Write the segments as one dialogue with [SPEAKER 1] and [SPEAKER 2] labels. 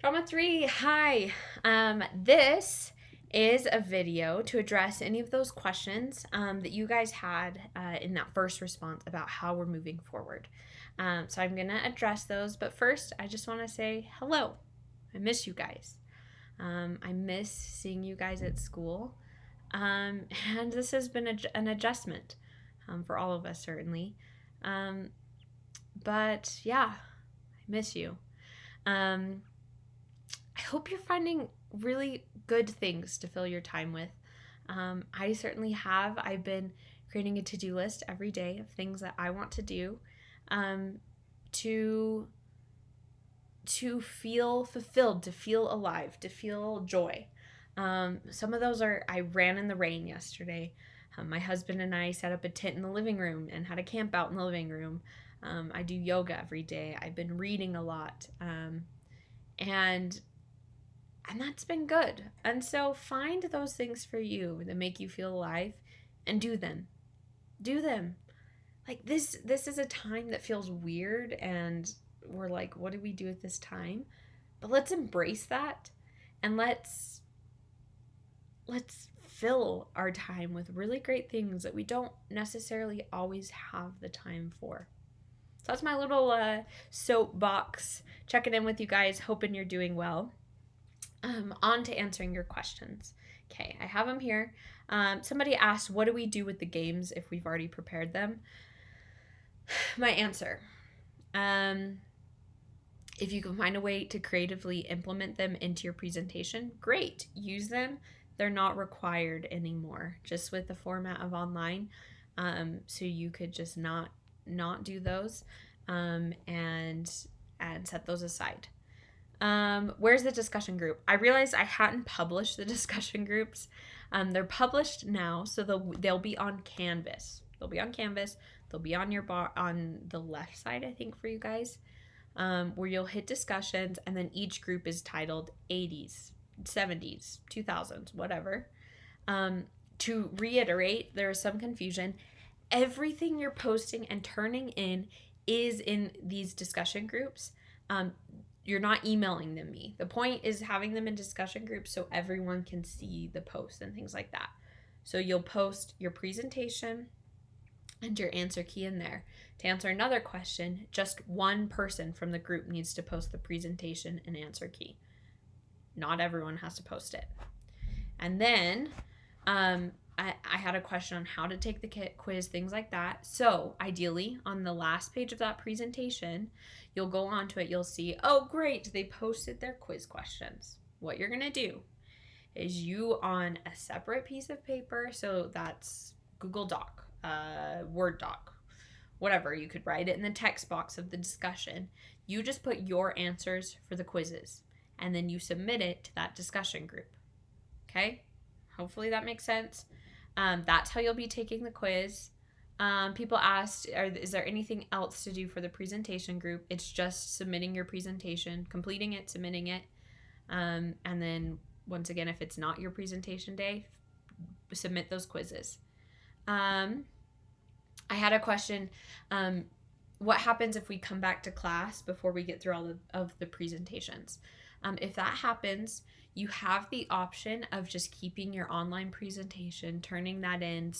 [SPEAKER 1] Drama 3, hi. This is a video to address any of those questions that you guys had in that first response about how we're moving forward. So I'm going to address those, but first, I just want to say hello. I miss you guys. I miss seeing you guys at school. And this has been an adjustment for all of us, certainly. Um, but yeah, I miss you. Um, I hope you're finding really good things to fill your time with. I certainly have. I've been creating a to-do list every day of things that I want to do um, to to feel fulfilled, to feel alive, to feel joy. Some of those are I ran in the rain yesterday. My husband and I set up a tent in the living room and had a camp out in the living room. I do yoga every day. I've been reading a lot. And that's been good. And so find those things for you that make you feel alive and do them. Do them. Like this is a time that feels weird and we're like, what do we do at this time? But let's embrace that and let's fill our time with really great things that we don't necessarily always have the time for. So that's my little soapbox checking in with you guys, hoping you're doing well. On to answering your questions. Okay, I have them here. Somebody asked, what do we do with the games if we've already prepared them? My answer, um, if you can find a way to creatively implement them into your presentation, great, use them. They're not required anymore, just with the format of online. So you could just not do those and set those aside. Where's the discussion group? I realized I hadn't published the discussion groups. They're published now, so they'll be on Canvas. They'll be on Canvas. They'll be on your bar on the left side, I think, for you guys, where you'll hit discussions, and then each group is titled 80s, 70s, 2000s, whatever. To reiterate, there is some confusion. Everything you're posting and turning in is in these discussion groups. You're not emailing them me. The point is having them in discussion groups so everyone can see the posts and things like that. So you'll post your presentation and your answer key in there. To answer another question, just one person from the group needs to post the presentation and answer key. Not everyone has to post it. And then I had a question on how to take the quiz, things like that. So ideally, on the last page of that presentation, you'll go on to it. You'll see, oh, great, they posted their quiz questions. What you're going to do is you on a separate piece of paper, so that's Google Doc, Word Doc, whatever, you could write it in the text box of the discussion. You just put your answers for the quizzes, and then you submit it to that discussion group. Okay? Hopefully that makes sense. That's how you'll be taking the quiz. People asked, is there anything else to do for the presentation group? It's just submitting your presentation, completing it, submitting it. And then, once again, if it's not your presentation day, submit those quizzes. I had a question. What happens if we come back to class before we get through all of the presentations? If that happens, you have the option of just keeping your online presentation, turning that in,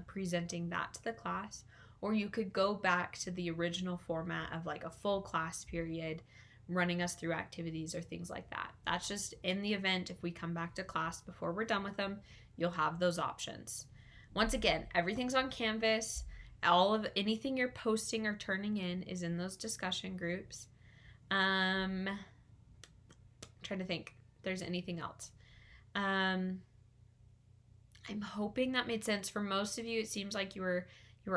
[SPEAKER 1] presenting that to the class, or you could go back to the original format of like a full class period, running us through activities or things like that. That's just in the event if we come back to class before we're done with them, you'll have those options. Once again, everything's on Canvas. All of anything you're posting or turning in is in those discussion groups. Trying to think if there's anything else. I'm hoping that made sense for most of you. It seems like you were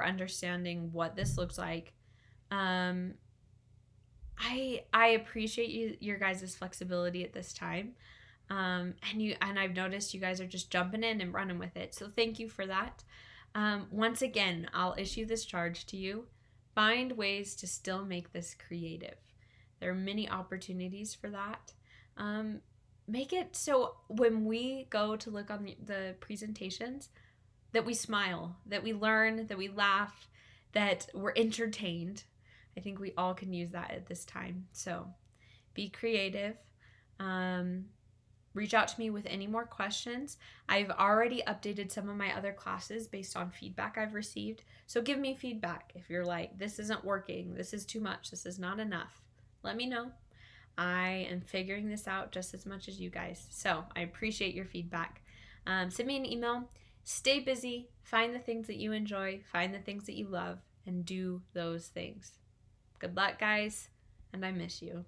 [SPEAKER 1] understanding what this looks like. I appreciate your guys' flexibility at this time. And I've noticed you guys are just jumping in and running with it. So thank you for that. Once again, I'll issue this charge to you. Find ways to still make this creative. There are many opportunities for that. Make it so when we go to look on the presentations that we smile, that we learn, that we laugh, that we're entertained. I think we all can use that at this time. So be creative. Reach out to me with any more questions. I've already updated some of my other classes based on feedback I've received. So give me feedback if you're like, this isn't working, this is too much, this is not enough. Let me know. I am figuring this out just as much as you guys. So I appreciate your feedback. Send me an email. Stay busy. Find the things that you enjoy. Find the things that you love and do those things. Good luck, guys. And I miss you.